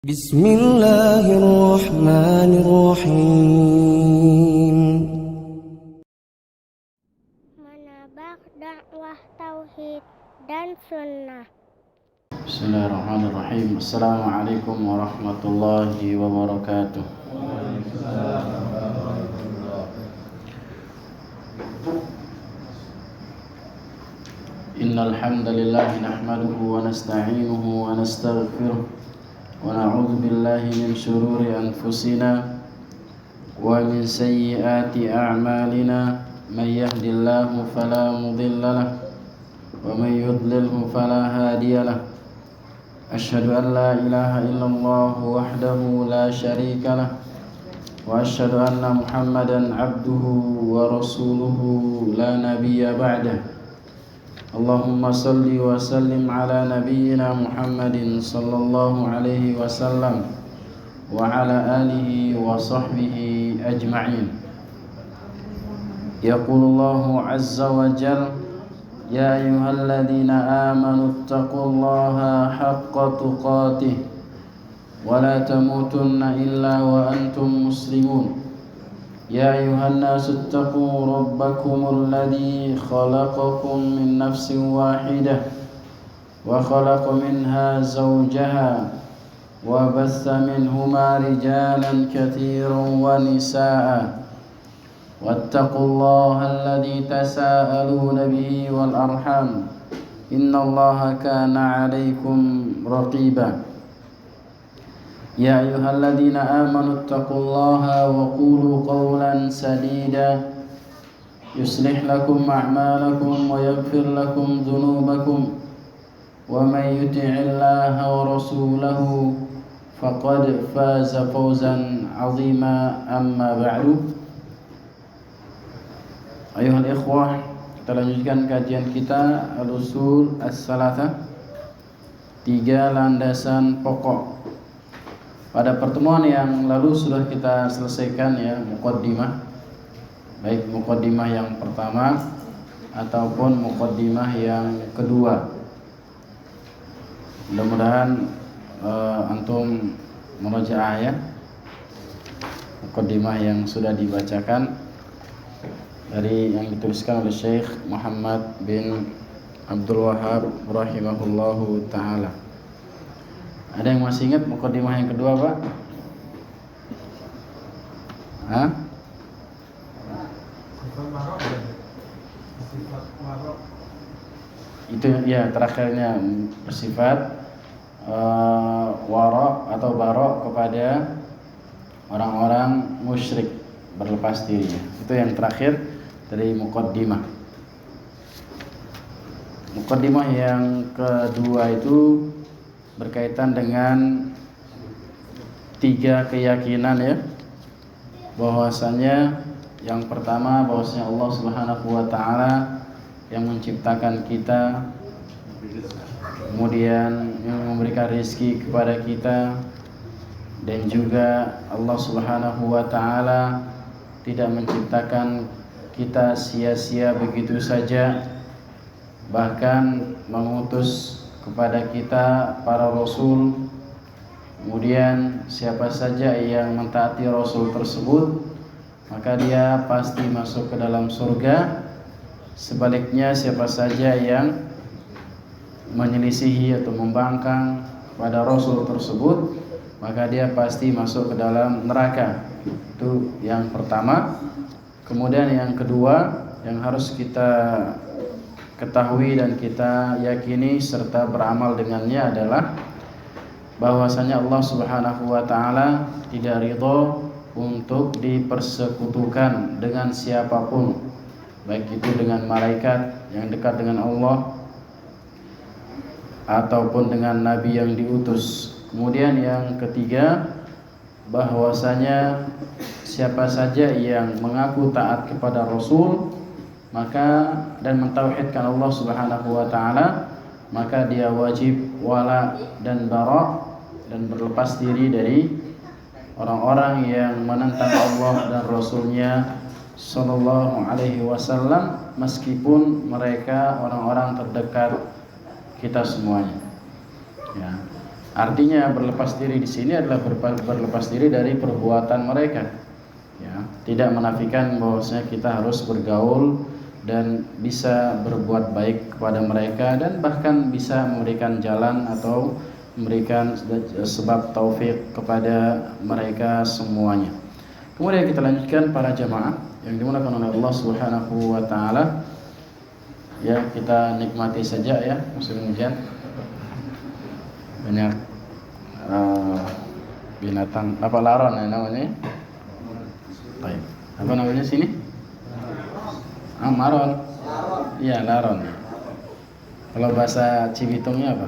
Bismillahirrahmanirrahim. Menabak dakwah tauhid dan sunnah. Bismillahirrahmanirrahim. Assalamualaikum warahmatullahi wabarakatuh. Innal hamdalillah nahmaduhu wa nasta'inuhu wa nastaghfiruh wa na'udzu billahi min shururi anfusina wa min sayyiati a'malina. May yahdihillahu fala mudilla lahu wa may yudlilhu fala hadiya lahu. Asyhadu an la ilaha illallah wahdahu la syarika lah wa asyhadu anna Muhammadan abduhu wa rasuluhu la nabiyya ba'dah. Allahumma salli wa sallim ala nabiyyina Muhammadin sallallahu alaihi wasallam wa ala alihi wa sahbihi ajma'in. Yaqulullahu azza wa jalla: Ya ayyuhalladzina amanu ittaqullaha haqqa tuqatih wa la tamutunna illa wa antum muslimun. Ya ayyuhan nasu ittaqu rabbakumul ladzi khalaqakum min nafsin wahidah wa khalaqa minha zawjaha wa bassa minhuma rijalan katsiran wa nisaa'a. Wattaqullaha alladzi tasaaluna bihi wal arham innallaha kana 'alaikum raqiba. Ya ayyuhalladzina amanu ittaqullaha wa qulu qawlan sadida yuslih lakum a'malakum wa yaghfir lakum dhunubakum wa may yuti'illaha wa rasulahu faqad faza fawzan 'azima. Amma ba'du. Ayuhal ikhwah, kita lanjutkan kajian kita Al-Usul As-Salasah, 3 landasan pokok. Pada pertemuan yang lalu sudah kita selesaikan ya muqaddimah, baik muqaddimah yang pertama ataupun muqaddimah yang kedua. Mudah-mudahan antum murajaah ya muqaddimah yang sudah dibacakan dari yang dituliskan oleh Syekh Muhammad bin Abdul Wahhab rahimahullahu ta'ala. Ada yang masih ingat muqaddimah yang kedua, Pak? Hah? Itu ya terakhirnya bersifat wara atau barok kepada orang-orang musyrik, berlepas diri. Itu yang terakhir dari muqaddimah. Muqaddimah yang kedua itu berkaitan dengan 3 keyakinan ya, bahwasanya yang pertama bahwasanya Allah Subhanahu wa taala yang menciptakan kita, kemudian yang memberikan rezeki kepada kita, dan juga Allah Subhanahu wa taala tidak menciptakan kita sia-sia begitu saja, bahkan mengutus kepada kita para rasul. Kemudian siapa saja yang mentaati rasul tersebut maka dia pasti masuk ke dalam surga. Sebaliknya siapa saja yang menyelisihi atau membangkang pada rasul tersebut maka dia pasti masuk ke dalam neraka. Itu yang pertama. Kemudian yang kedua yang harus kita ketahui dan kita yakini serta beramal dengannya adalah bahwasanya Allah Subhanahu wa taala tidak ridho untuk dipersekutukan dengan siapapun, baik itu dengan malaikat yang dekat dengan Allah ataupun dengan nabi yang diutus. Kemudian yang ketiga bahwasanya siapa saja yang mengaku taat kepada rasul maka dan mentauhidkan Allah Subhanahu wa taala maka dia wajib wala dan bara dan berlepas diri dari orang-orang yang menentang Allah dan Rasulnya sallallahu alaihi wasallam, meskipun mereka orang-orang terdekat kita semuanya. Ya. Artinya berlepas diri di sini adalah berlepas diri dari perbuatan mereka. Ya, tidak menafikan bahwasanya kita harus bergaul dan bisa berbuat baik kepada mereka dan bahkan bisa memberikan jalan atau memberikan sebab taufik kepada mereka semuanya. Kemudian kita lanjutkan para jamaah yang dimuliakan oleh Allah Subhanahu wa taala. Ya, kita nikmati saja ya musim hujan. Banyak binatang apa laron ya namanya? Baik. Apa namanya sini? Maron. Iya, laron. Kalau bahasa Cibitungnya apa?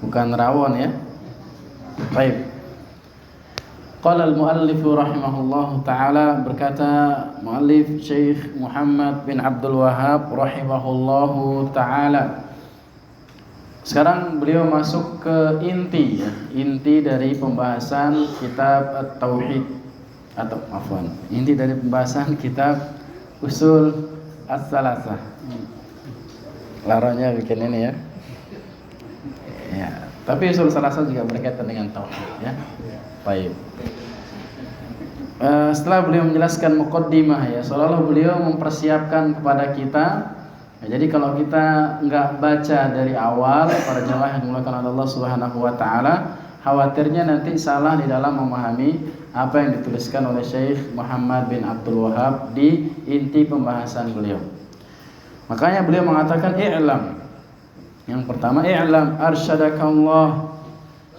Bukan rawon ya. Baik. Qala al-muallif rahimahullahu taala, berkata muallif Syekh Muhammad bin Abdul Wahhab rahimahullahu taala. Sekarang beliau masuk ke inti ya, inti dari pembahasan kitab At-Tauhid atau afwan, inti dari pembahasan kitab Usul As-Salasah. Larannya bikin ini ya. Ya, tapi Usul Salasah juga berkaitan dengan tauhid ya. Baik. Setelah beliau menjelaskan muqaddimah ya, seolah-olah beliau mempersiapkan kepada kita. Ya, jadi kalau kita nggak baca dari awal, para jemaah yang dimuliakan Allah Subhanahu wa taala, khawatirnya nanti salah di dalam memahami apa yang dituliskan oleh Syekh Muhammad bin Abdul Wahhab di inti pembahasan beliau. Makanya beliau mengatakan i'lam. Yang pertama, i'lam arsyadakallah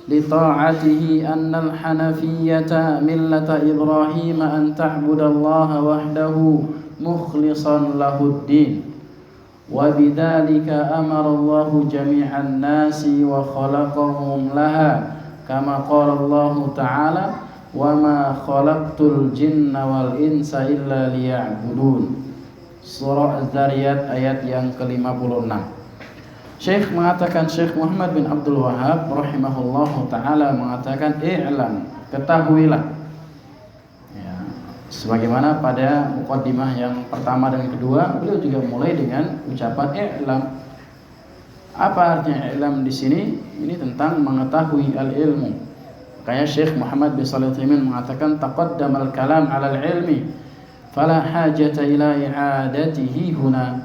لطاعته أن الحنفية ملة إبراهيم أن تعبد الله وحده مخلصا له الدين وبذلك أمر الله جميع الناس وخلقهم لها كما قال الله تعالى وما خلقت الجن والإنس إلا ليعبدون. Surah Az-Zariyat ayat yang ke-56. Syekh mengatakan, Syekh Muhammad bin Abdul Wahhab rahimahullahu taala mengatakan i'lam, ketahuilah. Ya, sebagaimana pada muqaddimah yang pertama dan kedua, beliau juga mulai dengan ucapan i'lam. Apa artinya i'lam di sini? Ini tentang mengetahui al-ilmu. Makanya Syekh Muhammad bin Shalih Al-Utsaimin mengatakan taqaddamal kalam 'ala al-ilmi fala hajata ila i'adatihi huna.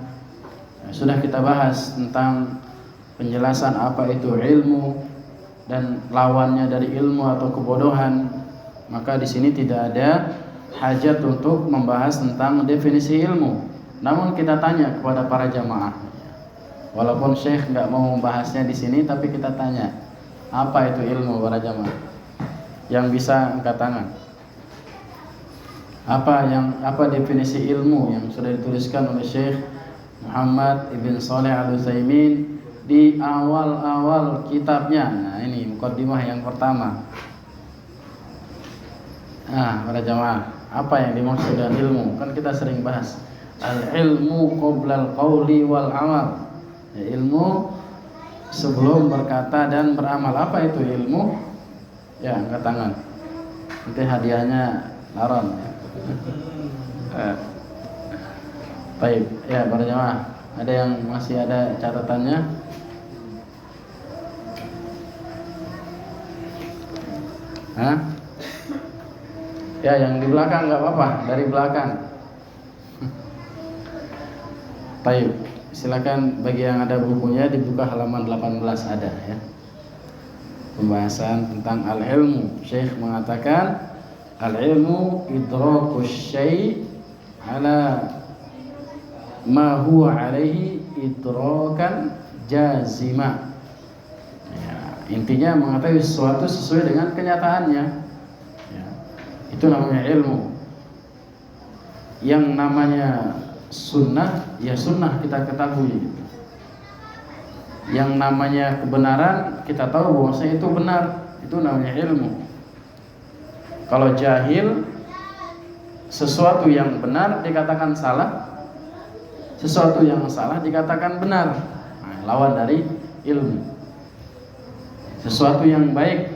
Sudah kita bahas tentang penjelasan apa itu ilmu dan lawannya dari ilmu atau kebodohan. Maka di sini tidak ada hajat untuk membahas tentang definisi ilmu. Namun kita tanya kepada para jamaah. Walaupun Syekh nggak mau membahasnya di sini, tapi kita tanya, apa itu ilmu para jamaah? Yang bisa angkat tangan. Apa definisi ilmu yang sudah dituliskan oleh Syekh Muhammad ibn Shalih Al-Utsaimin di awal-awal kitabnya. Nah, ini muqaddimah yang pertama. Para jamaah, apa yang dimaksud dengan ilmu? Kan kita sering bahas al-ilmu qabla al-qawli wal amal. Ya, ilmu sebelum berkata dan beramal. Apa itu ilmu? Ya, angkat tangan. Nanti hadiahnya laron. Baik, ya para jamaah, ada yang masih ada catatannya? Ya, yang di belakang nggak apa-apa, dari belakang. Baik, silakan bagi yang ada bukunya dibuka halaman 18 ada ya. Pembahasan tentang al-ilmu. Syekh mengatakan al-ilmu idrakus syai' ala ma huwa alaihi idrakan jazima. Ya, intinya mengetahui sesuatu sesuai dengan kenyataannya. Ya, itu namanya ilmu. Yang namanya sunnah, ya sunnah kita ketahui. Yang namanya kebenaran kita tahu bahwasanya itu benar, itu namanya ilmu. Kalau jahil, sesuatu yang benar dikatakan salah, sesuatu yang salah dikatakan benar. Nah, lawan dari ilmu. Sesuatu yang baik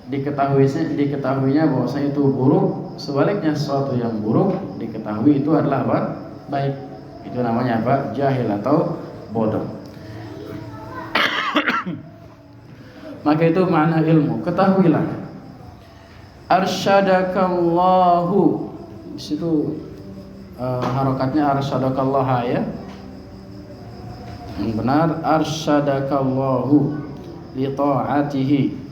diketahuinya bahwasanya itu buruk, sebaliknya sesuatu yang buruk diketahui itu adalah apa? Baik. Itu namanya apa? Jahil atau bodoh. maka itu makna ilmu. Ketahuilah, arsyadakallahu, di situ harokatnya arsyadakallaha ya. Yang benar arsyadakallahu li ta'atihi.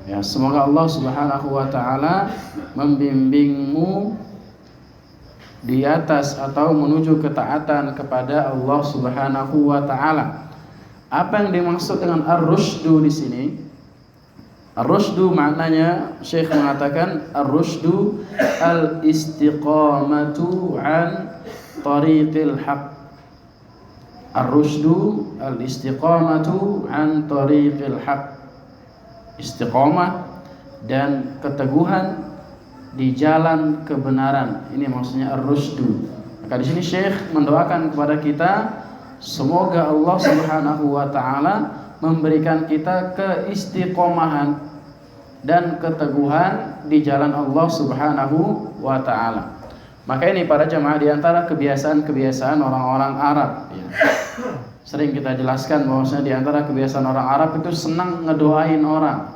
Ya, semoga Allah Subhanahu wa taala membimbingmu di atas atau menuju ketaatan kepada Allah Subhanahu wa taala. Apa yang dimaksud dengan ar-rusydu di sini? Ar-rusydu maknanya Syekh mengatakan ar-rusydu al-istiqamatu an tariqil haqq. Ar-rusydu al-istiqamatu an tariqil haqq. Istiqamah dan keteguhan di jalan kebenaran. Ini maksudnya ar-rusydu. Maka di sini Syekh mendoakan kepada kita semoga Allah Subhanahu wa taala memberikan kita keistiqomahan dan keteguhan di jalan Allah Subhanahu wa taala. Maka ini para jemaah di antara kebiasaan-kebiasaan orang-orang Arab ya. Sering kita jelaskan bahwasanya di antara kebiasaan orang Arab itu senang ngedoain orang.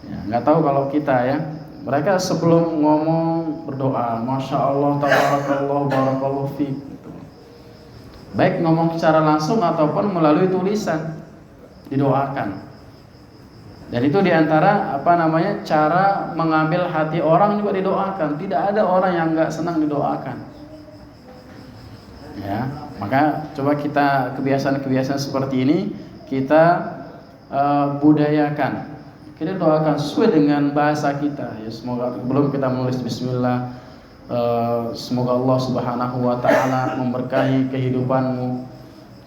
Ya, enggak tahu kalau kita ya. Mereka sebelum ngomong berdoa, Masya Allah, Tabarakallah, Barakallahu fiik gitu. Baik ngomong secara langsung ataupun melalui tulisan didoakan. Dan itu diantara cara mengambil hati orang juga didoakan. Tidak ada orang yang nggak senang didoakan. Ya, maka coba kita kebiasaan-kebiasaan seperti ini kita budayakan. Kita doakan sesuai dengan bahasa kita. Ya, semoga belum kita menulis Bismillah. Semoga Allah Subhanahu wa taala memberkahi kehidupanmu.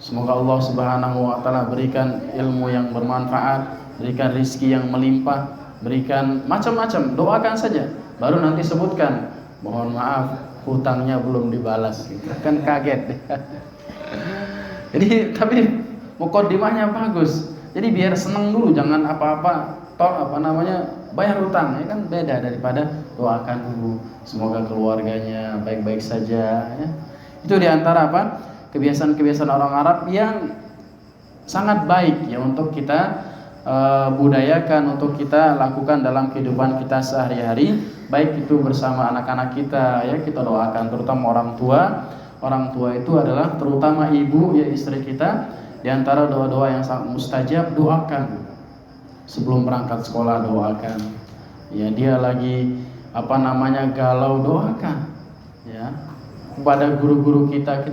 Semoga Allah Subhanahu wa taala berikan ilmu yang bermanfaat, berikan rizki yang melimpah, berikan macam-macam. Doakan saja. Baru nanti sebutkan, mohon maaf hutangnya belum dibalas. Kan kaget. Jadi tapi mukaddimahnya bagus. Jadi biar senang dulu, jangan apa-apa bayar hutang, ya kan beda daripada doakan dulu semoga keluarganya baik-baik saja ya. Itu diantara kebiasaan-kebiasaan orang Arab yang sangat baik ya untuk kita budayakan, untuk kita lakukan dalam kehidupan kita sehari-hari, baik itu bersama anak-anak kita ya, kita doakan terutama orang tua. Orang tua itu adalah terutama ibu ya, istri kita. Di antara doa-doa yang sangat mustajab, doakan sebelum berangkat sekolah, doakan ya. Dia lagi galau, doakan ya. Kepada guru-guru kita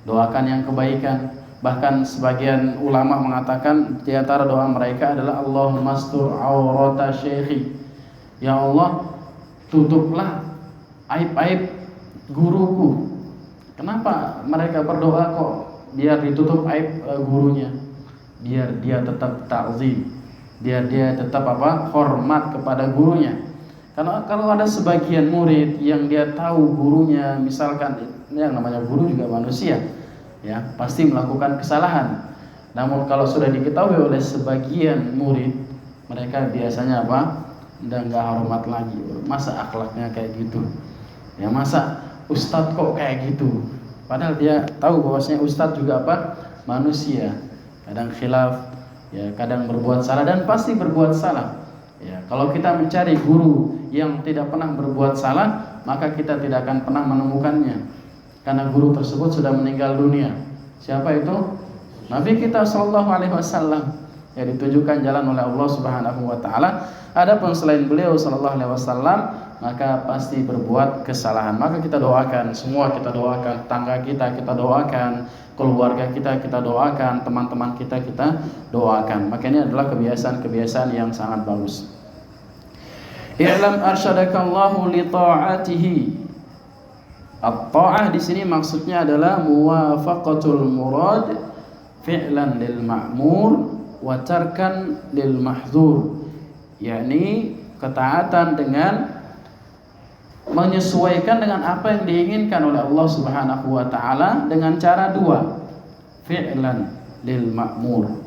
doakan yang kebaikan. Bahkan sebagian ulama mengatakan di antara doa mereka adalah Allahumma astur aurata syekhi, ya Allah tutuplah aib-aib guruku. Kenapa mereka berdoa kok biar ditutup aib gurunya, biar dia tetap ta'zim, biar dia tetap hormat kepada gurunya. Karena kalau ada sebagian murid yang dia tahu gurunya, misalkan yang namanya guru juga manusia ya, pasti melakukan kesalahan. Namun kalau sudah diketahui oleh sebagian murid, mereka biasanya udah nggak hormat lagi. Masa akhlaknya kayak gitu ya, masa ustadz kok kayak gitu. Padahal dia tahu bahwasanya ustadz juga manusia, kadang khilaf ya, kadang berbuat salah dan pasti berbuat salah ya. Kalau kita mencari guru yang tidak pernah berbuat salah, maka kita tidak akan pernah menemukannya, karena guru tersebut sudah meninggal dunia. Siapa itu? Nabi kita sallallahu alaihi wasallam yang ditujukan jalan oleh Allah Subhanahu wa taala. Adapun selain beliau sallallahu alaihi wasallam, maka pasti berbuat kesalahan. Maka kita doakan, semua kita doakan, tetangga kita doakan, keluarga kita doakan, teman-teman kita doakan. Maka ini adalah kebiasaan-kebiasaan yang sangat bagus. I'lam arsyadakallahu li ta'atihi. At-ta'ah di sini maksudnya adalah muwafaqatul murad fi'lan lil ma'mur wa tarkan lil mahdzur. Yakni ketaatan dengan menyesuaikan dengan apa yang diinginkan oleh Allah Subhanahu wa taala dengan cara dua. Fi'lan lil ma'mur,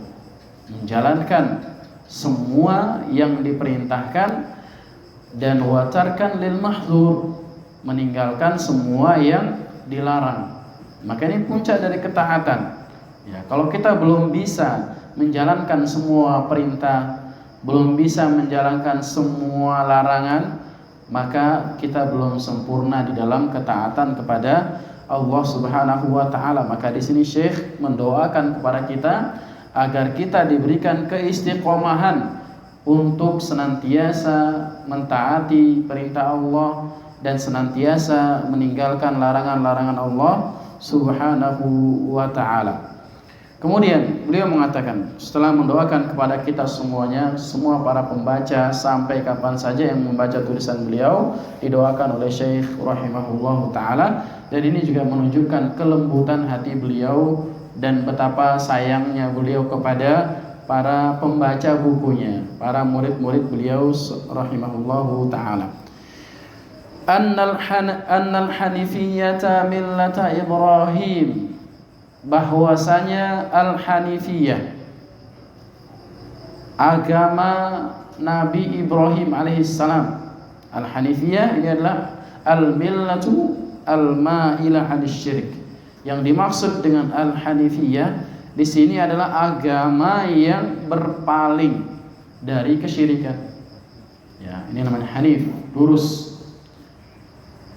menjalankan semua yang diperintahkan, dan watarkan lil mahdzur, meninggalkan semua yang dilarang. Maka ini puncak dari ketaatan. Ya, kalau kita belum bisa menjalankan semua perintah, belum bisa menjalankan semua larangan, maka kita belum sempurna di dalam ketaatan kepada Allah Subhanahu wa taala. Maka di sini Syekh mendoakan kepada kita agar kita diberikan keistiqomahan untuk senantiasa mentaati perintah Allah dan senantiasa meninggalkan larangan-larangan Allah Subhanahu wa taala. Kemudian beliau mengatakan, setelah mendoakan kepada kita semuanya, semua para pembaca sampai kapan saja yang membaca tulisan beliau, didoakan oleh Syekh rahimahullahu taala, dan ini juga menunjukkan kelembutan hati beliau dan betapa sayangnya beliau kepada para pembaca bukunya, para murid-murid beliau rahimahullahu taala. Annal hanifiyyata millata Ibrahim, bahwasanya al-hanifiyah, agama Nabi Ibrahim alaihissalam. Al-hanifiyah ini adalah al-millatu al-ma'ilah 'anil syirik. Yang dimaksud dengan al-hanifiyah di sini adalah agama yang berpaling dari kesyirikan. Ya, ini namanya hanif, lurus.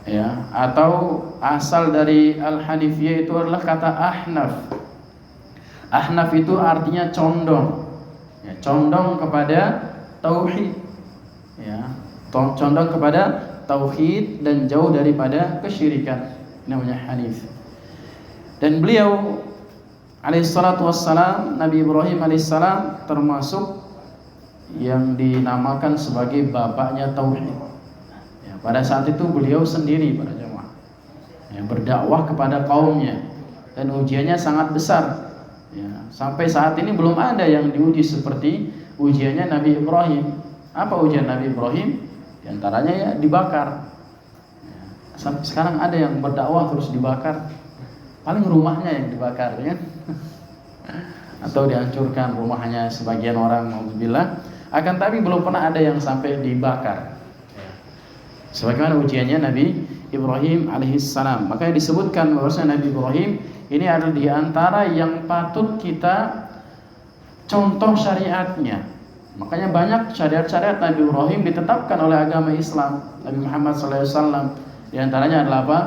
Ya, atau asal dari al-hanifiyah itu adalah kata ahnaf. Ahnaf itu artinya condong. Ya, condong kepada tauhid. Ya, condong kepada tauhid dan jauh daripada kesyirikan. Ini namanya hanif. Dan beliau alaihissalatu wassalam, Nabi Ibrahim alaihissalam, termasuk yang dinamakan sebagai bapaknya tauhid. Ya, pada saat itu beliau sendiri para jemaah, ya, berdakwah kepada kaumnya, dan ujiannya sangat besar. Ya, sampai saat ini belum ada yang diuji seperti ujiannya Nabi Ibrahim. Apa ujian Nabi Ibrahim? Di antaranya ya dibakar. Ya, sampai sekarang ada yang berdakwah terus dibakar. Paling rumahnya yang dibakar, ya. Atau dihancurkan rumahnya sebagian orang, alhamdulillah. Akan tapi belum pernah ada yang sampai dibakar. Sebagaimana ujiannya Nabi Ibrahim alaihissalam. Makanya disebutkan bahwasanya Nabi Ibrahim ini adalah di antara yang patut kita contoh syariatnya. Makanya banyak syariat-syariat Nabi Ibrahim ditetapkan oleh agama Islam, Nabi Muhammad SAW. Di antaranya adalah apa?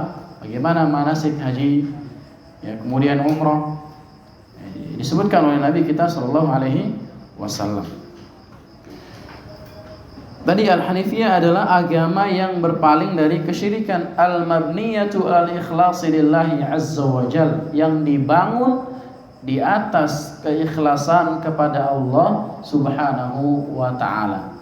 Bagaimana manasik haji, ya, kemudian umrah, disebutkan oleh Nabi kita sallallahu alaihi wasallam. Tadi al-hanifiyah adalah agama yang berpaling dari kesyirikan, al-mabniyatu al-ikhlasi lillahi azza wa jal, yang dibangun di atas keikhlasan kepada Allah Subhanahu wa taala.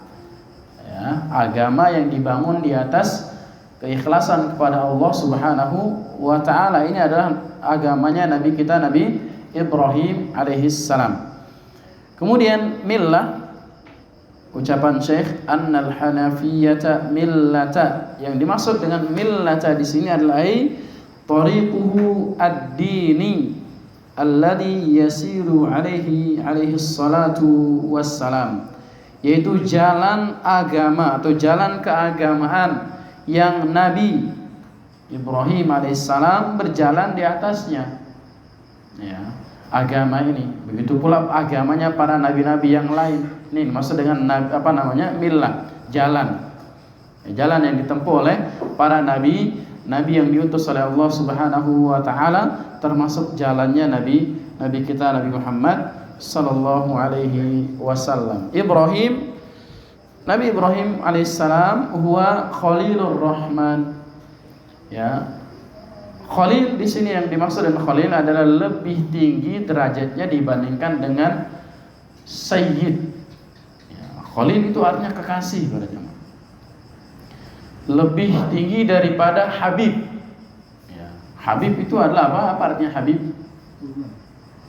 Ya, agama yang dibangun di atas keikhlasan kepada Allah Subhanahu wa taala, ini adalah agamanya Nabi kita Nabi Ibrahim alaihissalam. Kemudian millah, ucapan Syekh annal hanafiyyata millata, yang dimaksud dengan millata di sini adalah tariquhu ad-dini alladhi yasiru alaihi salatu wassalam, yaitu jalan agama atau jalan keagamaan yang Nabi Ibrahim alaihissalam berjalan di atasnya. Ya, agama ini, begitu pula agamanya para nabi-nabi yang lain. Ini maksud dengan millah, jalan. Ya, jalan yang ditempuh oleh para nabi yang diutus oleh Allah Subhanahu wa taala, termasuk jalannya nabi kita Nabi Muhammad sallallahu alaihi wasallam. Nabi Ibrahim alaihissalam huwa Khalilur Rahman. Ya. Khalil di sini yang dimaksud dengan Khalil adalah lebih tinggi derajatnya dibandingkan dengan Sayyid. Ya, Khalil itu artinya kekasih pada jemaah. Lebih tinggi daripada Habib. Ya, Habib itu adalah apa? Apa artinya Habib?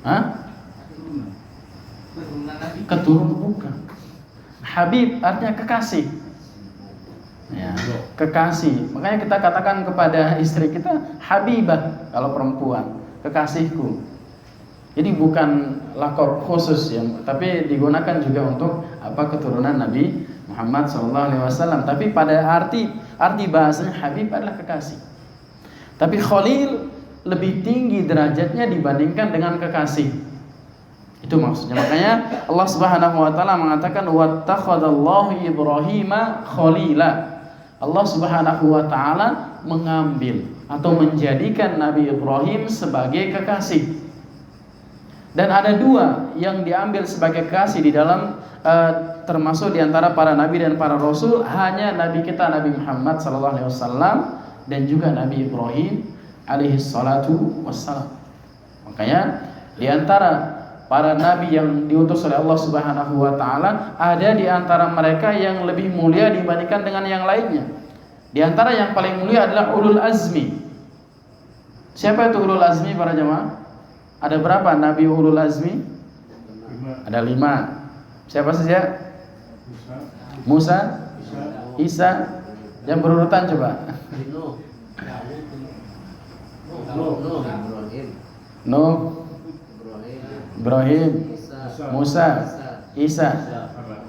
Hah? Keturunan bukan. Habib artinya kekasih. Ya, kekasih. Makanya kita katakan kepada istri kita Habibah kalau perempuan, kekasihku. Jadi bukan lakop khusus ya, tapi digunakan juga untuk keturunan Nabi Muhammad SAW. Tapi pada arti bahasanya Habib adalah kekasih. Tapi Khalil lebih tinggi derajatnya dibandingkan dengan kekasih. Itu maksudnya. Makanya Allah Subhanahu wa taala mengatakan wattakhadallahu Ibrahima khalila. Allah Subhanahu wa taala mengambil atau menjadikan Nabi Ibrahim sebagai kekasih. Dan ada dua yang diambil sebagai kekasih di dalam termasuk di antara para nabi dan para rasul, hanya nabi kita Nabi Muhammad sallallahu alaihi wasallam dan juga Nabi Ibrahim alaihi salatu wassalam. Makanya di antara para nabi yang diutus oleh Allah Subhanahu wa taala, ada di antara mereka yang lebih mulia dibandingkan dengan yang lainnya. Di antara yang paling mulia adalah ulul azmi. Siapa itu ulul azmi para jemaah? Ada berapa nabi ulul azmi? 5. Ada 5. Siapa saja? Musa, Isa. Yang berurutan coba. Nuh, Ibrahim, Musa, Isa,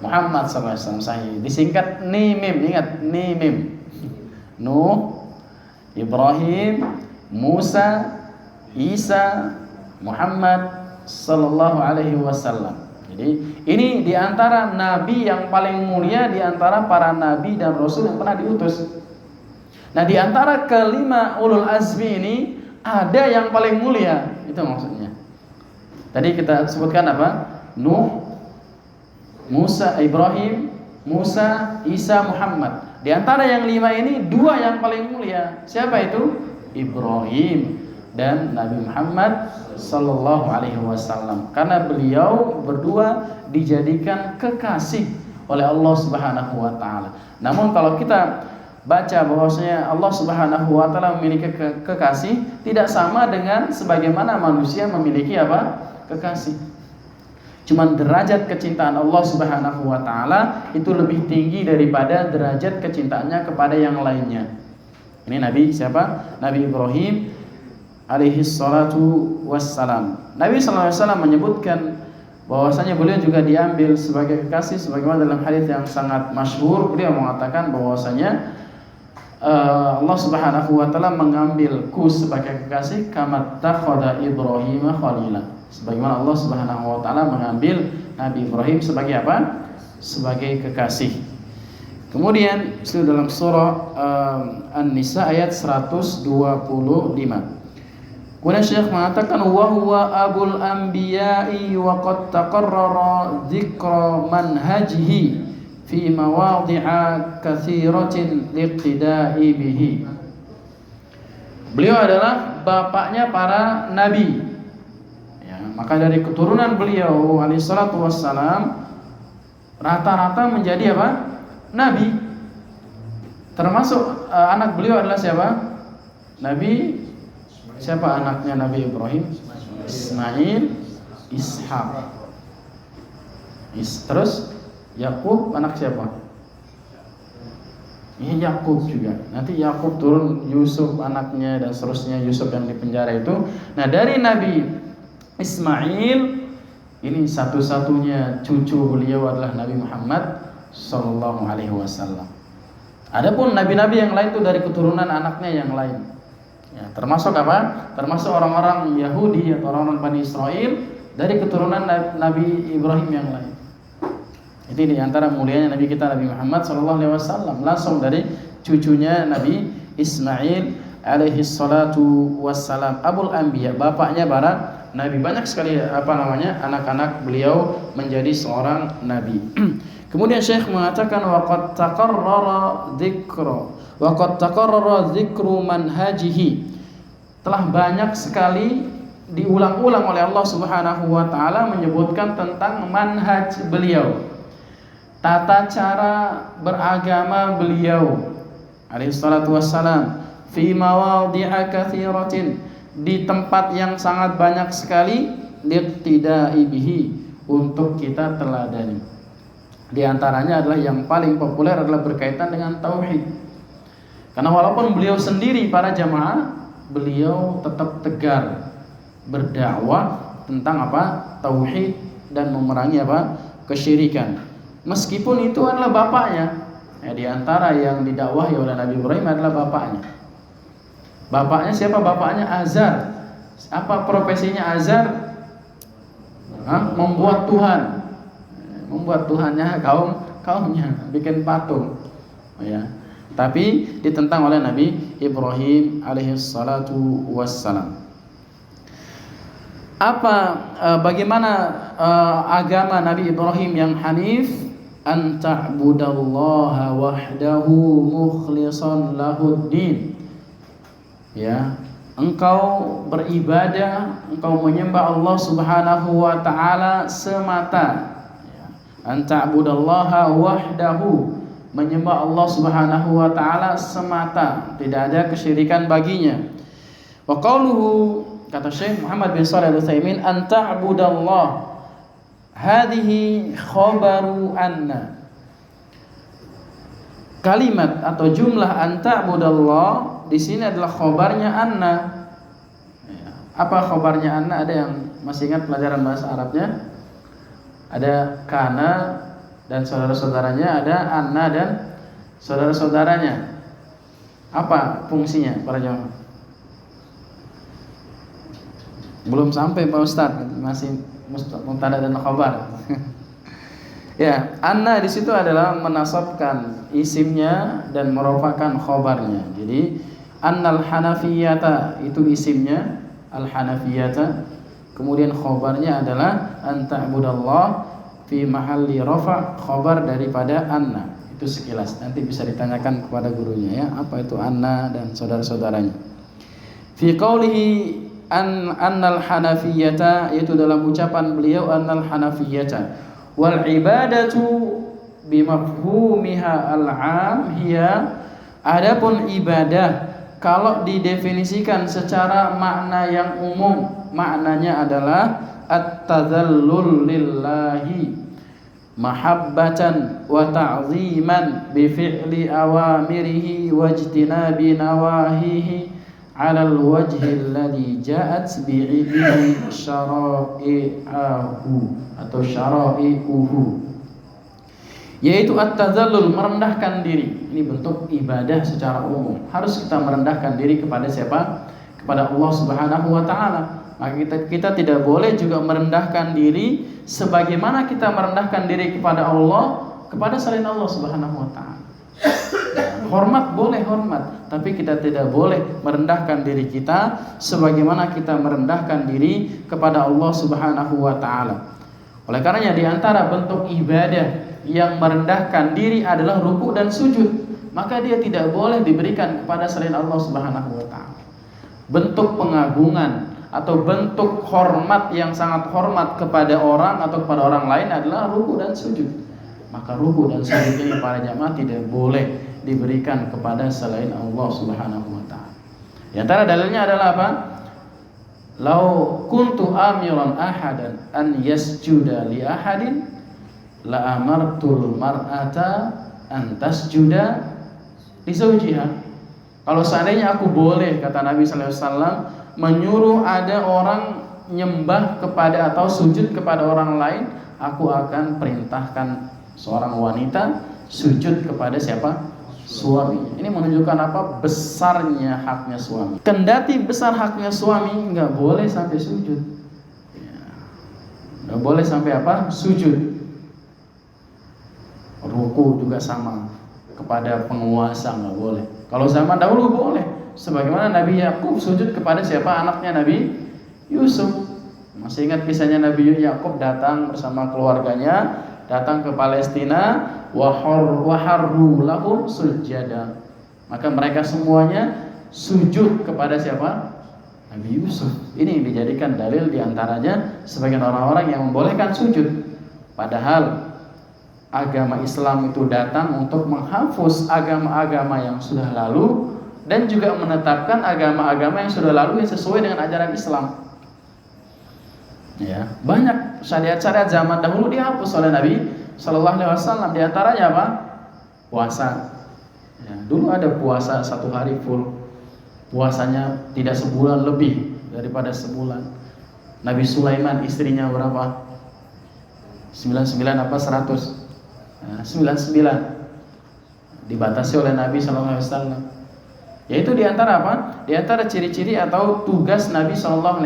Muhammad SAW. Sahih. Disingkat Nimim, ingat Nimim. Nuh, Ibrahim, Musa, Isa, Muhammad sallallahu alaihi wasallam. Jadi ini di antara nabi yang paling mulia di antara para nabi dan rasul yang pernah diutus. Nah, di antara kelima ulul azmi ini ada yang paling mulia, itu maksudnya. Tadi kita sebutkan apa? Nuh, Musa, Ibrahim, Musa, Isa, Muhammad. Di antara yang 5 ini 2 yang paling mulia. Siapa itu? Ibrahim dan Nabi Muhammad sallallahu alaihi wasallam, karena beliau berdua dijadikan kekasih oleh Allah Subhanahu wa taala. Namun kalau kita baca bahwasanya Allah Subhanahu wa taala memiliki kekasih, tidak sama dengan sebagaimana manusia memiliki apa? Kekasih. Cuman derajat kecintaan Allah Subhanahu wa taala itu lebih tinggi daripada derajat kecintaannya kepada yang lainnya. Ini Nabi siapa? Nabi Ibrahim alaihi salatu wassalam. Nabi sallallahu alaihi wasallam menyebutkan bahwasanya beliau juga diambil sebagai kekasih sebagaimana dalam hadis yang sangat masyhur. Beliau mengatakan bahwasanya Allah Subhanahu wa taala mengambilku sebagai kekasih kama takhadha Ibrahim khalila. Sebagaimana Allah Subhanahu wa taala mengambil Nabi Ibrahim sebagai apa? Sebagai kekasih. Kemudian itu dalam surah An-Nisa ayat 125. Kemudian Syekh mengatakan wa huwa abul anbiya'i wa qad taqarrara dzikra manhajihi fi mawadhi'a katsiratin liqtida'i bihi. Beliau adalah bapaknya para nabi. Ya, maka dari keturunan beliau alaihi salatu wassalam rata-rata menjadi apa? Nabi. Termasuk anak beliau adalah siapa? Nabi. Siapa anaknya Nabi Ibrahim? Ismail, Ishak. Terus Yakub anak siapa? Ini Yakub juga. Nanti Yakub turun Yusuf anaknya dan seterusnya, Yusuf yang di penjara itu. Nah, dari Nabi Ismail ini satu-satunya cucu beliau adalah Nabi Muhammad sallallahu alaihi wasallam. Adapun nabi-nabi yang lain itu dari keturunan anaknya yang lain. Ya, termasuk apa? Termasuk orang-orang Yahudi atau orang-orang Bani Israel dari keturunan Nabi Ibrahim yang lain. Itu di antara mulianya Nabi kita Nabi Muhammad sallallahu alaihi wasallam, langsung dari cucunya Nabi Ismail alaihi salatu wassalam, Abul Anbiya, bapaknya para nabi. Banyak sekali anak-anak beliau menjadi seorang nabi. Kemudian Syekh mengatakan waqad taqarrara dzikru manhajihi. Telah banyak sekali diulang-ulang oleh Allah Subhanahu wa taala menyebutkan tentang manhaj beliau, tata cara beragama beliau alaihi salatu wassalam, fi mawadhi'a katsiratin, di tempat yang sangat banyak sekali, liqtida'i bihi, untuk kita teladani. Di antaranya adalah yang paling populer adalah berkaitan dengan tauhid. Karena walaupun beliau sendiri para jamaah, beliau tetap tegar berdakwah tentang apa? Tauhid dan memerangi apa? Kesyirikan. Meskipun itu adalah bapaknya. Ya, di antara yang didakwahi oleh Nabi Ibrahim adalah bapaknya. Bapaknya siapa? Bapaknya Azar. Apa profesinya Azar? Membuat Tuhan. Membuat Tuhannya kaumnya, bikin patung. Ya. Tapi ditentang oleh Nabi Ibrahim alaihi salatu wassalam. Bagaimana agama Nabi Ibrahim yang hanif? An ta'budallaha wahdahu mukhlishan lahuddin. Ya, engkau beribadah, engkau menyembah Allah Subhanahu wa taala semata. Ya. An ta'budallaha wahdahu, menyembah Allah Subhanahu wa taala semata, tidak ada kesyirikan baginya. Wa qauluhu, kata Syekh Muhammad bin Shalih Al-Utsaimin, an ta'budallah, hadhihi khabaru anna. Kalimat atau jumlah an ta'budallah di sini adalah khabarnya anna. Apa khabarnya anna? Ada yang masih ingat pelajaran bahasa Arabnya? Ada kana dan saudara-saudaranya, ada anna dan saudara-saudaranya. Apa fungsinya para jamaah? Belum sampai Pak Ustadz, masih mubtada dan khabar. Ya, anna di situ adalah menasabkan isimnya dan merupakan khabarnya. Jadi annal hanafiyata itu isimnya, al hanafiyata. Kemudian khabarnya adalah an ta'budallah fi mahalli rafa, khabar daripada anna. Itu sekilas, nanti bisa ditanyakan kepada gurunya ya, apa itu anna dan saudara-saudaranya. Fi qaulihi annal hanafiyata, yaitu dalam ucapan beliau annal hanafiyata wal ibadatu bimafhumiha al-'am hiya, adapun ibadah kalau didefinisikan secara makna yang umum, maknanya adalah at-tadhallul lillahi mahabbatan wa ta'ziman bi fi'li awamirihi wa ijtinabi nawahihi 'ala al-wajhi alladhi ja'at bihi syara'i'uhu atau syara'i'uhu, yaitu at-tadhallul, merendahkan diri. Ini bentuk ibadah secara umum. Harus kita merendahkan diri kepada siapa? Kepada Allah Subhanahu wa taala. Maka kita tidak boleh juga merendahkan diri sebagaimana kita merendahkan diri kepada Allah kepada selain Allah Subhanahu wa taala. Hormat boleh hormat, tapi kita tidak boleh merendahkan diri kita sebagaimana kita merendahkan diri kepada Allah Subhanahu wa taala. Oleh karenanya di antara bentuk ibadah yang merendahkan diri adalah ruku dan sujud, maka dia tidak boleh diberikan kepada selain Allah Subhanahu wa taala. Bentuk pengagungan atau bentuk hormat yang sangat hormat kepada orang atau kepada orang lain adalah ruku dan sujud. Maka ruku dan sujud ini para jamaah tidak boleh diberikan kepada selain Allah Subhanahu wa taala. Di antara dalilnya adalah apa? Lau kuntu amiran ahadan an yasjuda li ahadin la amartul mar'ata an tasjuda li zawjiha. Kalau seandainya aku boleh, kata Nabi sallallahu alaihi wasallam, menyuruh ada orang nyembah kepada atau sujud kepada orang lain, aku akan perintahkan seorang wanita sujud kepada siapa? Suaminya. Ini menunjukkan apa? Besarnya haknya suami. Kendati besar haknya suami, nggak boleh sampai sujud. Nggak boleh sampai apa? Sujud. Ruku juga sama, kepada penguasa nggak boleh. Kalau zaman dahulu boleh, sebagaimana Nabi Yakub sujud kepada siapa? Anaknya Nabi Yusuf. Masih ingat kisahnya Nabi Yakub datang bersama keluarganya, datang ke Palestina, waharru lahum sujada. Maka mereka semuanya sujud kepada siapa? Nabi Yusuf. Ini yang dijadikan dalil diantaranya sebagian orang-orang yang membolehkan sujud. Padahal agama Islam itu datang untuk menghapus agama-agama yang sudah lalu dan juga menetapkan agama-agama yang sudah lalu yang sesuai dengan ajaran Islam. Ya, banyak syariat-syariat zaman dahulu dihapus oleh Nabi Sallallahu Alaihi Wasallam. Di antaranya apa? Puasa. Ya, dulu ada puasa 1 hari full, puasanya tidak sebulan, lebih daripada sebulan. Nabi Sulaiman istrinya berapa? 99 apa 100? 99 dibatasi oleh Nabi Sallallahu Alaihi Wasallam. Yaitu di antara apa? Di antara ciri-ciri atau tugas Nabi SAW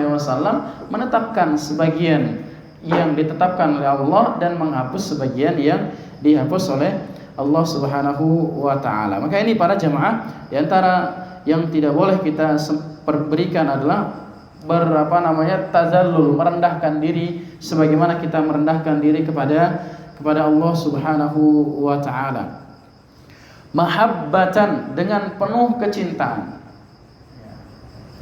menetapkan sebagian yang ditetapkan oleh Allah dan menghapus sebagian yang dihapus oleh Allah Subhanahu wa taala. Maka ini para jamaah, di antara yang tidak boleh kita berikan adalah tazallul, merendahkan diri sebagaimana kita merendahkan diri kepada Allah Subhanahu wa taala. Mahabbatan, dengan penuh kecintaan.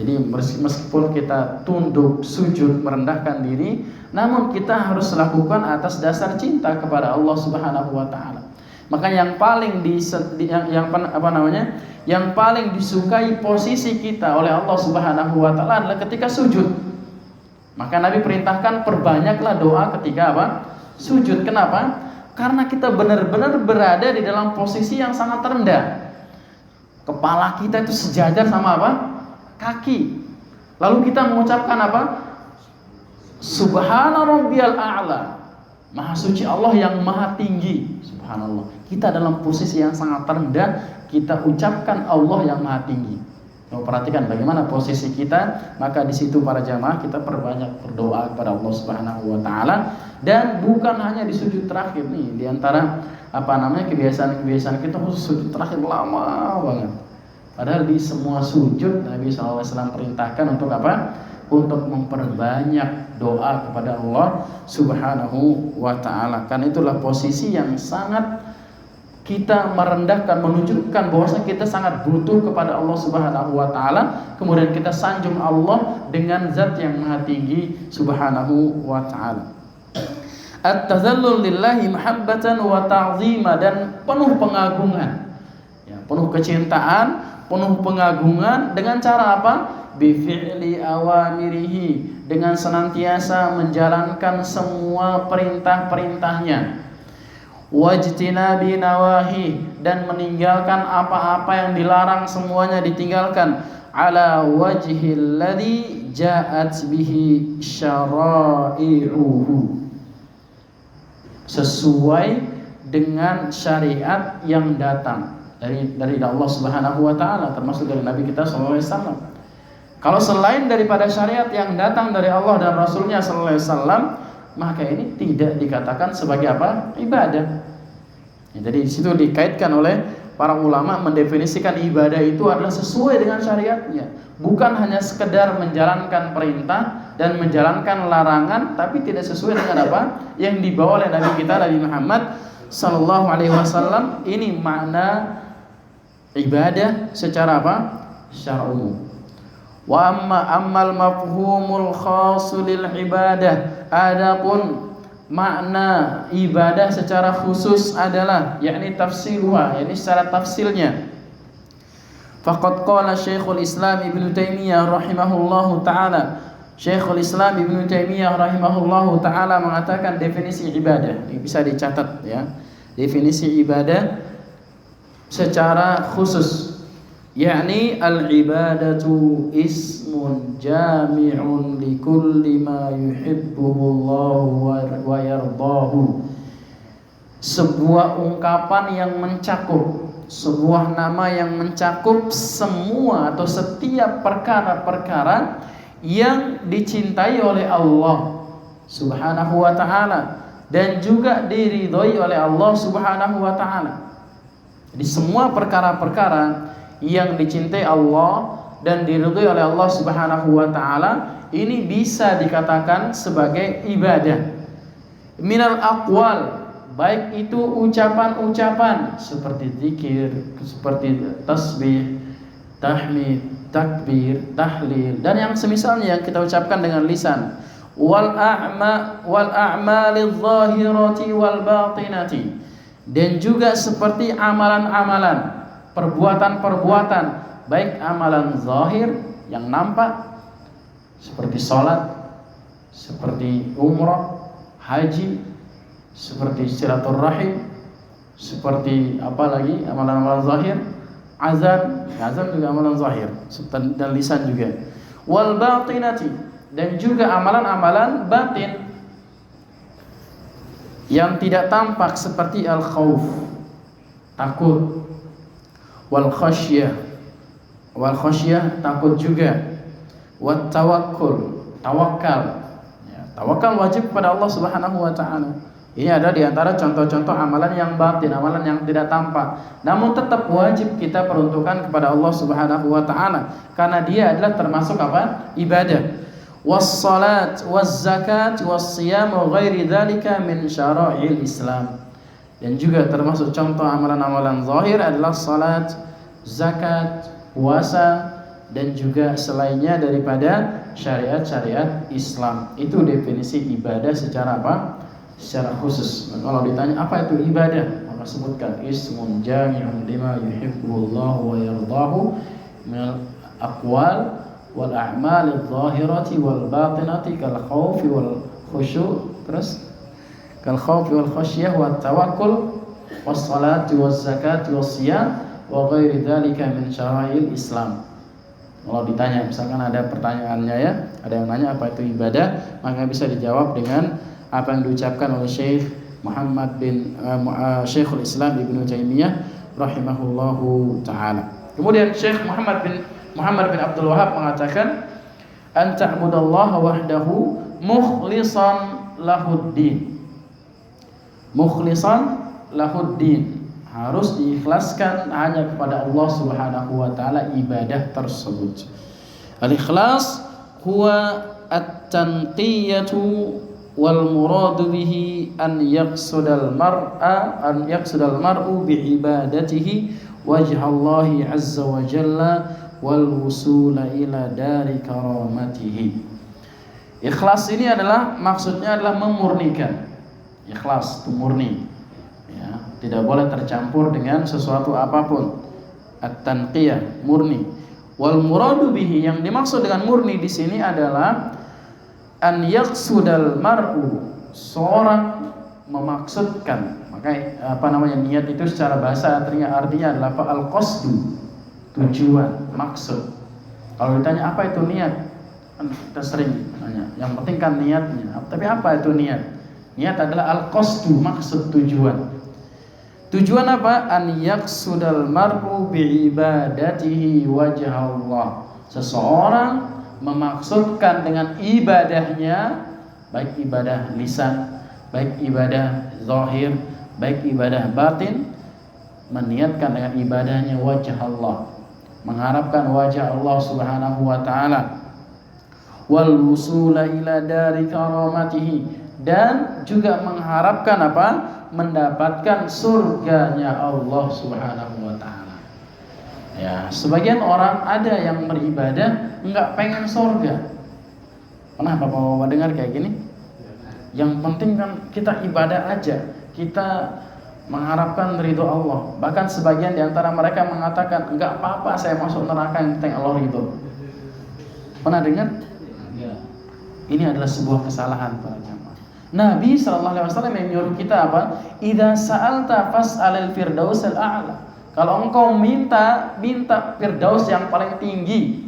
Jadi meskipun kita tunduk, sujud, merendahkan diri, namun kita harus lakukan atas dasar cinta kepada Allah Subhanahu wa taala. Maka yang paling yang paling disukai posisi kita oleh Allah Subhanahu wa taala adalah ketika sujud. Maka Nabi perintahkan perbanyaklah doa ketika apa? Sujud. Kenapa? Karena kita benar-benar berada di dalam posisi yang sangat terendah. Kepala kita itu sejajar sama apa? Kaki. Lalu kita mengucapkan apa? Subhana rabbiyal a'la. Maha suci Allah yang maha tinggi. Subhanallah. Kita dalam posisi yang sangat terendah, kita ucapkan Allah yang maha tinggi. Kalau perhatikan bagaimana posisi kita, maka di situ para jamaah kita perbanyak berdoa kepada Allah Subhanahu wa taala, dan bukan hanya di sujud terakhir nih, di antara kebiasaan-kebiasaan kita khusus sujud terakhir lama banget. Padahal di semua sujud Nabi SAW perintahkan untuk apa? Untuk memperbanyak doa kepada Allah Subhanahu wa taala. Karena itulah posisi yang sangat kita merendahkan, menunjukkan bahwa kita sangat butuh kepada Allah Subhanahu wa taala. Kemudian kita sanjung Allah dengan zat yang maha tinggi Subhanahu wa taala. At-tazallul lillahi mahabbatan wa ta'zima, dan penuh pengagungan. Ya, penuh kecintaan, penuh pengagungan dengan cara apa? Bi fi'li awamirihi, dengan senantiasa menjalankan semua perintah-perintahnya. Wajtinabi nawahi, dan meninggalkan apa-apa yang dilarang, semuanya ditinggalkan. Ala wajhil ladzi ja'at bihi syara'i'uhu, sesuai dengan syariat yang datang dari Allah Subhanahu wa taala, termasuk dari Nabi kita sallallahu alaihi wasallam. Kalau selain daripada syariat yang datang dari Allah dan Rasulnya sallallahu alaihi wasallam, maka ini tidak dikatakan sebagai apa? Ibadah. Ya, jadi di situ dikaitkan oleh para ulama mendefinisikan ibadah itu adalah sesuai dengan syariatnya, bukan hanya sekedar menjalankan perintah dan menjalankan larangan, tapi tidak sesuai dengan apa yang dibawa oleh Nabi kita Nabi Muhammad sallallahu alaihi wasallam. Ini makna ibadah secara apa? Secara umum. Wa ammal mafhumul khas lil ibadah, adapun makna ibadah secara khusus adalah yakni tafsiluha, yakni secara tafsilnya. Faqad qala Syekhul Islam Ibnu Taimiyah rahimahullahu taala, Syekhul Islam Ibnu Taimiyah rahimahullahu taala mengatakan definisi ibadah. Ini bisa dicatat ya. Definisi ibadah secara khusus, yakni al-ibadatu ismun jami'un li kulli ma yuhibbuhullahu wa yardahu. Sebuah ungkapan yang mencakup, sebuah nama yang mencakup semua atau setiap perkara-perkara yang dicintai oleh Allah Subhanahu wa taala dan juga diridhoi oleh Allah Subhanahu wa taala. Jadi semua perkara-perkara yang dicintai Allah dan diridhoi oleh Allah Subhanahu wa taala ini bisa dikatakan sebagai ibadah. Minal aqwal, baik itu ucapan-ucapan seperti zikir, seperti tasbih, tahmid, takbir, tahlil, dan yang semisalnya yang kita ucapkan dengan lisan. Wal a'malidz zahirati wal batinati, dan juga seperti amalan-amalan, perbuatan-perbuatan, baik amalan zahir yang nampak seperti sholat, seperti umrah, haji, seperti silaturahim, seperti apa lagi amalan-amalan zahir, azan juga amalan zahir, dan lisan juga. Wal batinati, dan juga amalan-amalan batin yang tidak tampak seperti al-khauf, takut, wal khasyah, wal khasyah, takut juga, wat tawakkul, tawakal. Ya, tawakal wajib kepada Allah Subhanahu wa taala. Ini ada di antara contoh-contoh amalan yang batin, amalan yang tidak tampak. Namun tetap wajib kita peruntukkan kepada Allah Subhanahu wa taala karena dia adalah termasuk apa? Ibadah. Was-salat, waz-zakat, was-siyam wa ghairi dzalika min syara'il Islam. Dan juga termasuk contoh amalan-amalan zahir adalah salat, zakat, puasa dan juga selainnya daripada syariat-syariat Islam. Itu definisi ibadah secara apa? Secara khusus. Kalau ditanya apa itu ibadah, maka sebutkan ismun jami'un lima yuhibbullahu wa yardahu minal aqwal wal a'mal adh-dhahirati wal batinati kal khaufi wal khusyu', terus kal khaufi wal khasyah wat tawakkul was salati waz zakati was siyam wa ghairi dzalika min syara'il Islam. Kalau ditanya, misalkan ada pertanyaannya ya, ada yang nanya apa itu ibadah, maka bisa dijawab dengan apa yang diucapkan oleh Syekh Muhammad bin Syekhul Islam Ibnu Taimiyah rahimahullahu taala. Kemudian Syekh Muhammad bin Abdul Wahhab mengatakan an ta'budallaha wahdahu mukhlishan lahuddin. Mukhlishan lahuddin, harus diikhlaskan hanya kepada Allah Subhanahu wa taala ibadah tersebut. Al-ikhlas huwa at-tanqiyatu wal muradu bihi an yaqsudal mar'u bi ibadatihi wajhallahi azza wa jalla wal wusula ila dari karamatihi. Ikhlas ini adalah maksudnya adalah memurnikan. Ikhlas itu murni, ya, tidak boleh tercampur dengan sesuatu apapun. At-tanqiyah, murni. Wal muradu bihi, yang dimaksud dengan murni di sini adalah an yaqsudal mar'u, seorang memaksudkan. Maka niat itu secara bahasa artinya adalah al-qasdu, tujuan, maksud. Kalau ditanya apa itu niat, kan kita sering tanya, yang penting kan niatnya. Tapi apa itu niat? Niat adalah al-qasdu, maksud, tujuan. Tujuan apa? An yaqsudal mar'u bi ibadatihi wajha Allah. Seseorang memaksudkan dengan ibadahnya, baik ibadah lisan, baik ibadah zahir, baik ibadah batin, meniatkan dengan ibadahnya wajah Allah, mengharapkan wajah Allah Subhanahu wa taala. Wal wusula ila dari karamatihi, dan juga mengharapkan apa? Mendapatkan surganya Allah Subhanahu wa taala. Ya, sebagian orang ada yang beribadah enggak pengen surga. Pernah Bapak-bapak dengar kayak gini? Yang penting kan kita ibadah aja, kita mengharapkan ridho Allah. Bahkan sebagian di antara mereka mengatakan, enggak apa-apa saya masuk neraka, yang penting Allah ridho. Pernah dengar? Ya. Ini adalah sebuah kesalahan para jamaah. Nabi SAW menyuruh kita apa? Idza sa'alta fas'alil firdausal a'la. Kalau engkau minta firdaus yang paling tinggi.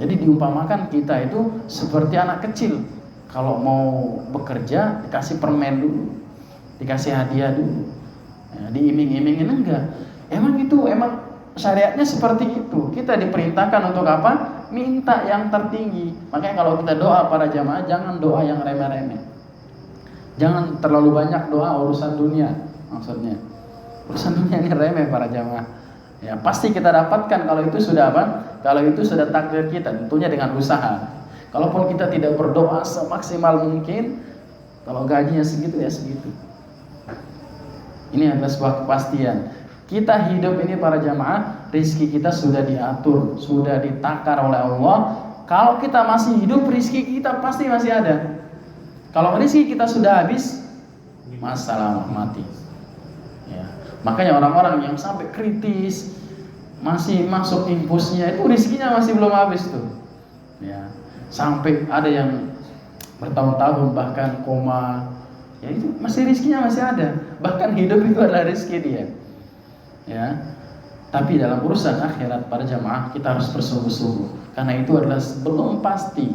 Jadi diumpamakan kita itu seperti anak kecil. Kalau mau bekerja dikasih permen dulu, dikasih hadiah dulu, ya, diiming-imingin enggak. Emang syariatnya seperti itu. Kita diperintahkan untuk apa? Minta yang tertinggi. Makanya kalau kita doa para jamaah, jangan doa yang remeh-remeh. Jangan terlalu banyak doa urusan dunia, maksudnya. Urusan dunia ini remeh para jamaah. Ya, pasti kita dapatkan kalau itu sudah apa? Kalau itu sudah takdir kita, tentunya dengan usaha. Kalaupun kita tidak berdoa semaksimal mungkin, kalau gajinya segitu ya segitu. Ini adalah sebuah kepastian. Kita hidup ini para jamaah, rezeki kita sudah diatur, sudah ditakar oleh Allah. Kalau kita masih hidup, rezeki kita pasti masih ada. Kalau rezeki kita sudah habis, masalah mati. Ya. Makanya orang-orang yang sampai kritis, masih masuk infusnya, itu rezekinya masih belum habis tuh. Ya. Sampai ada yang bertahun-tahun bahkan koma, ya itu masih rezekinya masih ada. Bahkan hidup itu adalah rezeki dia. Ya. Tapi dalam urusan akhirat para jamaah kita harus bersungguh-sungguh, karena itu adalah belum pasti.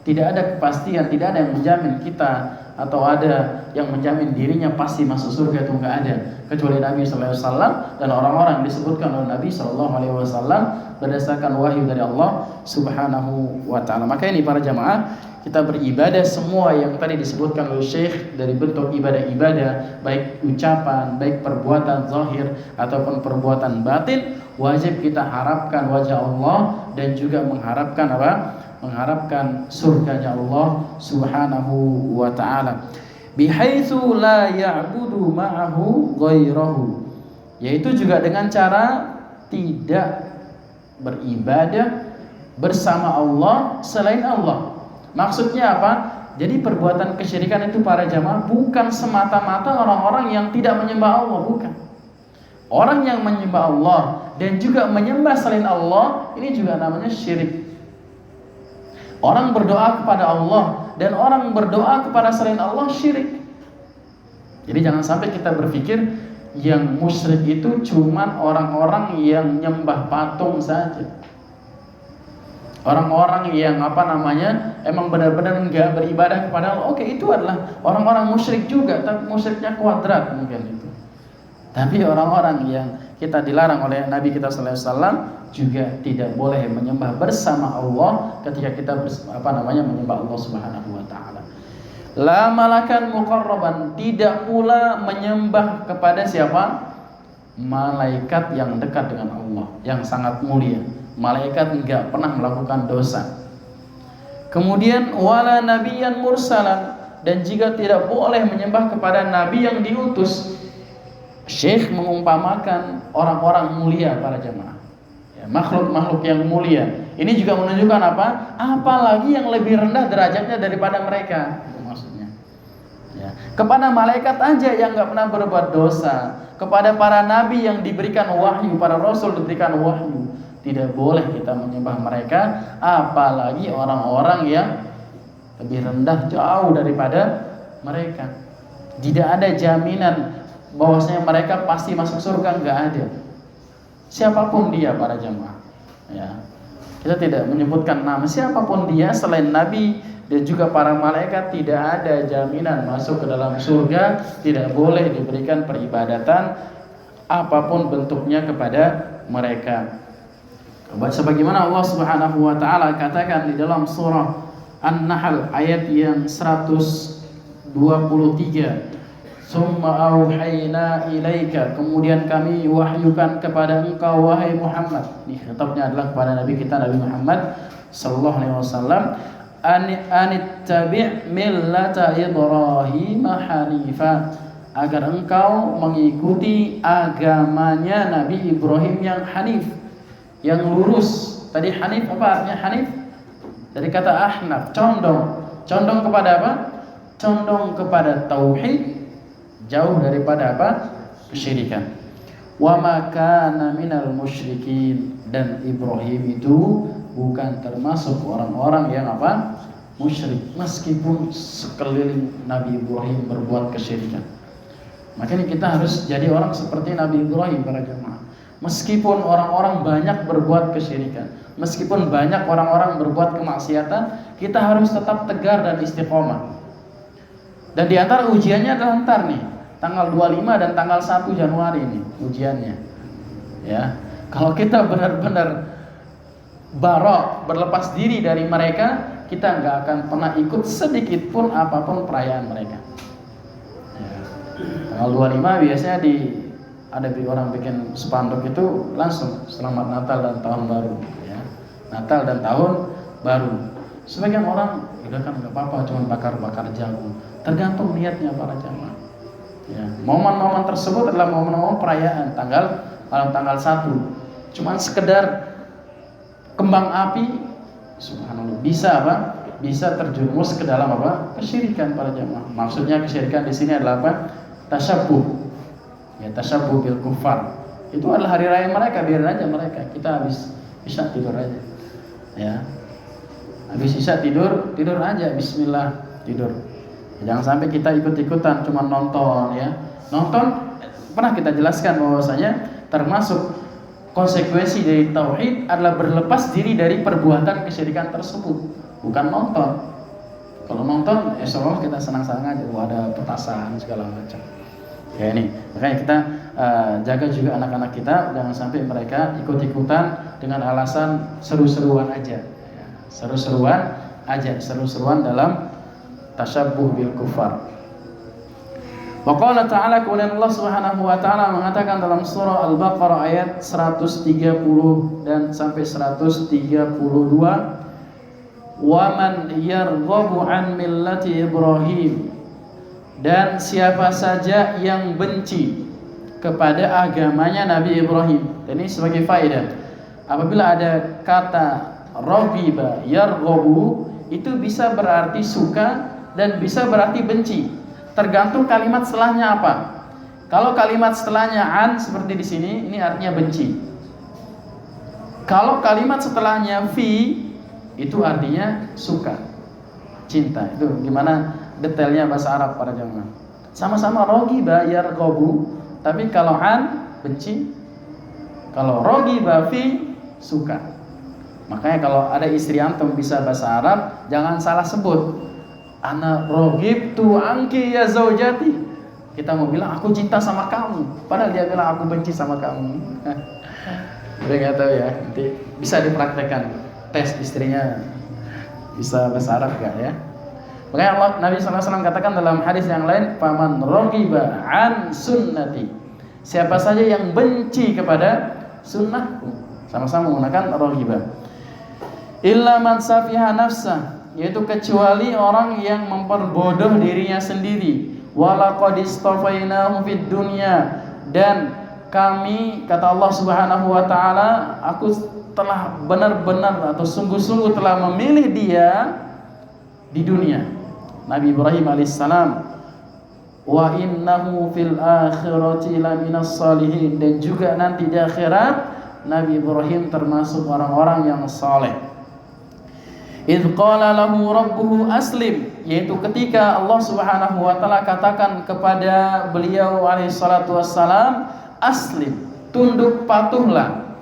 Tidak ada kepastian, tidak ada yang menjamin kita atau ada yang menjamin dirinya pasti masuk surga, itu enggak ada, kecuali Nabi sallallahu alaihi wasallam dan orang-orang yang disebutkan oleh Nabi sallallahu alaihi wasallam berdasarkan wahyu dari Allah Subhanahu wa taala. Maka ini para jamaah, kita beribadah semua yang tadi disebutkan oleh Syekh dari bentuk ibadah-ibadah, baik ucapan, baik perbuatan zahir ataupun perbuatan batin, wajib kita harapkan wajah Allah dan juga mengharapkan apa? Mengharapkan surganya Allah Subhanahu wa taala. Bihaitsu la ya'budu ma'ahu ghairahu. Yaitu juga dengan cara tidak beribadah bersama Allah selain Allah. Maksudnya apa? Jadi perbuatan kesyirikan itu para jamaah bukan semata-mata orang-orang yang tidak menyembah Allah, bukan. Orang yang menyembah Allah dan juga menyembah selain Allah, ini juga namanya syirik. Orang berdoa kepada Allah dan orang berdoa kepada selain Allah syirik. Jadi jangan sampai kita berpikir yang musyrik itu cuman orang-orang yang nyembah patung saja. Orang-orang yang emang benar-benar enggak beribadah kepada Allah. Oke, itu adalah orang-orang musyrik juga, tapi musyriknya kuadrat mungkin itu. Tapi orang-orang yang kita dilarang oleh Nabi kita sallallahu alaihi wasallam juga tidak boleh menyembah bersama Allah ketika kita menyembah Allah Subhanahu wa taala. La malakan muqarraban, tidak pula menyembah kepada siapa? Malaikat yang dekat dengan Allah, yang sangat mulia. Malaikat enggak pernah melakukan dosa. Kemudian wala nabiyan mursalan, dan jika tidak boleh menyembah kepada nabi yang diutus. Syekh mengumpamakan orang-orang mulia para jamaah, ya, makhluk-makhluk yang mulia. Ini juga menunjukkan apa? Apalagi yang lebih rendah derajatnya daripada mereka, itu maksudnya. Ya. Kepada malaikat aja yang nggak pernah berbuat dosa, kepada para nabi yang diberikan wahyu, para rasul diberikan wahyu, tidak boleh kita menyembah mereka, apalagi orang-orang yang lebih rendah jauh daripada mereka. Tidak ada jaminan bahwasanya mereka pasti masuk surga, enggak ada. Siapapun dia para jamaah, ya. Kita tidak menyebutkan nama siapapun dia selain Nabi dan juga para malaikat, tidak ada jaminan masuk ke dalam surga, tidak boleh diberikan peribadatan apapun bentuknya kepada mereka. Sebagaimana Allah Subhanahu wa taala katakan di dalam surah An-Nahl ayat yang 123. Summa auhayna ilaika, kemudian kami wahyukan kepada engkau wahai Muhammad. Ini khitabnya adalah kepada Nabi kita Nabi Muhammad sallallahu alaihi wasallam, anittabi' millata Ibrahim hanifa, agar engkau mengikuti agamanya Nabi Ibrahim yang hanif, yang lurus. Tadi hanif apa artinya hanif? Dari kata ahnaf, condong. Condong kepada apa? Condong kepada tauhid, jauh daripada apa? Kesyirikan. Wa ma kana minal musyrikin, dan Ibrahim itu bukan termasuk orang-orang yang apa? Musyrik, meskipun sekeliling Nabi Ibrahim berbuat kesyirikan. Makanya kita harus jadi orang seperti Nabi Ibrahim para jemaah. Meskipun orang-orang banyak berbuat kesyirikan, meskipun banyak orang-orang berbuat kemaksiatan, kita harus tetap tegar dan istiqomah. Dan di antara ujiannya adalah ntar nih, tanggal 25 dan tanggal 1 Januari ini ujiannya. Ya. Kalau kita benar-benar barok, berlepas diri dari mereka, kita nggak akan pernah ikut sedikit pun apapun perayaan mereka. Ya. Tanggal 25 biasanya ada orang bikin spanduk itu langsung selamat Natal dan tahun baru, ya. Natal dan tahun baru. Sebagian orang udah kan nggak apa-apa, cuma bakar-bakar jagung. Tergantung niatnya para jamaah. Ya, momen-momen tersebut adalah momen-momen perayaan malam tanggal 1. Cuman sekedar kembang api, subhanallah, bisa apa? Bisa terjerumus ke dalam apa? Kesyirikan para jamaah. Maksudnya kesyirikan di sini adalah apa? Tasyabbuh. Ya, tasyabbuh bil kufar. Itu adalah hari raya mereka, biarin aja mereka. Kita habis isya tidur aja. Ya. Habis isya tidur aja, bismillah, tidur. Jangan sampai kita ikut-ikutan cuma nonton, ya. Nonton pernah kita jelaskan bahwasanya termasuk konsekuensi dari tauhid adalah berlepas diri dari perbuatan kesyirikan tersebut, bukan nonton. Kalau nonton, seolah kita senang-senang aja, ada petasan segala macam. Ya ini, makanya kita jaga juga anak-anak kita, jangan sampai mereka ikut-ikutan dengan alasan seru-seruan aja. Ya, seru-seruan dalam tasyabbuh bil kufar. Wa qala ta'ala, kemudian Allah Subhanahu wa taala mengatakan dalam surah Al-Baqarah ayat 130 dan sampai 132, wa man yarghabu an millati Ibrahim, dan siapa saja yang benci kepada agamanya Nabi Ibrahim. Dan ini sebagai faedah, apabila ada kata raghiba yarghabu, itu bisa berarti suka dan bisa berarti benci, tergantung kalimat setelahnya apa. Kalau kalimat setelahnya an seperti di sini, ini artinya benci. Kalau kalimat setelahnya fi, itu artinya suka, cinta. Itu gimana detailnya bahasa Arab para jamaah. Sama-sama raghiba yarghabu, tapi kalau an benci, kalau raghiba fi suka. Makanya kalau ada istri antum bisa bahasa Arab, jangan salah sebut. Ana raghibtu anki ya zaujati. Kita mau bilang aku cinta sama kamu, padahal dia bilang aku benci sama kamu. Dia nggak tahu ya. Nanti bisa dipraktekkan, tes istrinya bisa bahasa Arab gak ya. Makanya Allah, Nabi SAW katakan dalam hadis yang lain, faman raghiba an sunnati, siapa saja yang benci kepada sunnahku, sama-sama menggunakan raghiba. Illa man safiha nafsah, yaitu kecuali orang yang memperbodoh dirinya sendiri. Walaqad istafainahu fid dunya, dan kami, kata Allah Subhanahu wa taala, aku telah benar-benar atau sungguh-sungguh telah memilih dia di dunia, Nabi Ibrahim alaihissalam. Wa innahu fil akhirati laminas salihin, dan juga nanti di akhirat Nabi Ibrahim termasuk orang-orang yang saleh. Idz qala lahu rabbuhu aslim, yaitu ketika Allah Subhanahu wa taala katakan kepada beliau alaihi salatu wassalam, aslim, tunduk patuhlah.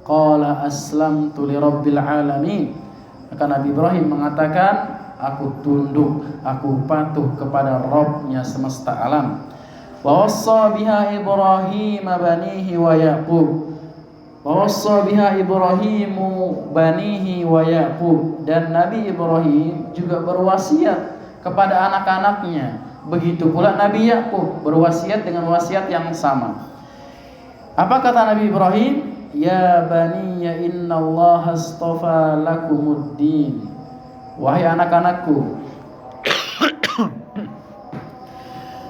Qala aslamtu lirabbil alamin, maka Nabi Ibrahim mengatakan, aku tunduk, aku patuh kepada Rabbnya semesta alam. Wa wassa biha Ibrahim banihi wa Yaqub, wa wassa biha Ibrahimu banihi wa Yaqub, dan Nabi Ibrahim juga berwasiat kepada anak-anaknya. Begitu pula Nabi Yaqub berwasiat dengan wasiat yang sama. Apa kata Nabi Ibrahim? Ya baniya innallaha astafa lakumuddin, wahai anak-anakku,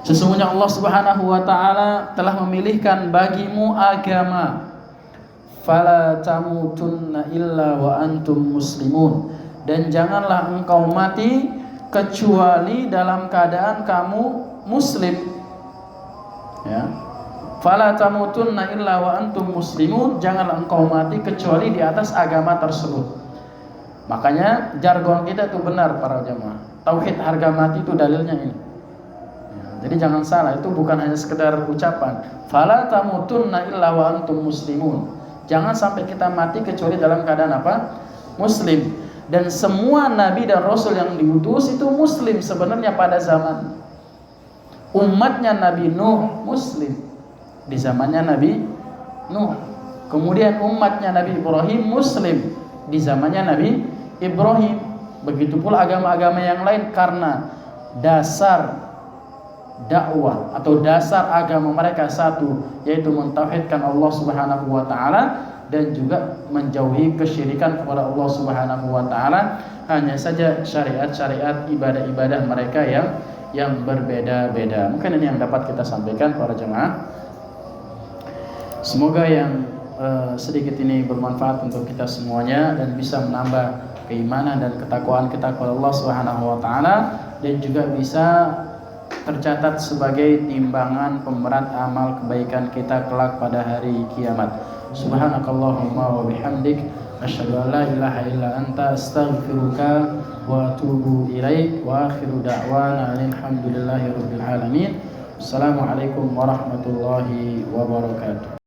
sesungguhnya Allah Subhanahu wa taala telah memilihkan bagimu agama. Fala tamutunna illa wa antum muslimun, dan janganlah engkau mati kecuali dalam keadaan kamu muslim. Ya. Fala tamutunna illa wa antum muslimun, janganlah engkau mati kecuali di atas agama tersebut. Makanya jargon kita itu benar para jamaah. Tauhid harga mati itu dalilnya ini. Ya, jadi jangan salah, itu bukan hanya sekedar ucapan. Fala tamutunna illa wa antum muslimun. Jangan sampai kita mati kecuali dalam keadaan apa? Muslim. Dan semua nabi dan rasul yang diutus itu muslim sebenarnya pada zaman. Umatnya Nabi Nuh muslim di zamannya Nabi Nuh. Kemudian umatnya Nabi Ibrahim muslim di zamannya Nabi Ibrahim. Begitu pula agama-agama yang lain, karena dasar dakwah atau dasar agama mereka satu, yaitu mentauhidkan Allah Subhanahu wa taala dan juga menjauhi kesyirikan kepada Allah Subhanahu wa taala. Hanya saja syariat-syariat ibadah-ibadah mereka yang berbeda-beda. Mungkin ini yang dapat kita sampaikan para jemaah. Semoga yang sedikit ini bermanfaat untuk kita semuanya dan bisa menambah keimanan dan ketakwaan kita kepada Allah Subhanahu wa taala, dan juga bisa tercatat sebagai timbangan pemberat amal kebaikan kita kelak pada hari kiamat. Subhanakallahumma wa bihamdik, asyhadu an la ilaha illa anta, astaghfiruka wa atubu ilaik, wa akhiru da'wana alhamdulillahi rabbil alamin. Assalamualaikum warahmatullahi wabarakatuh.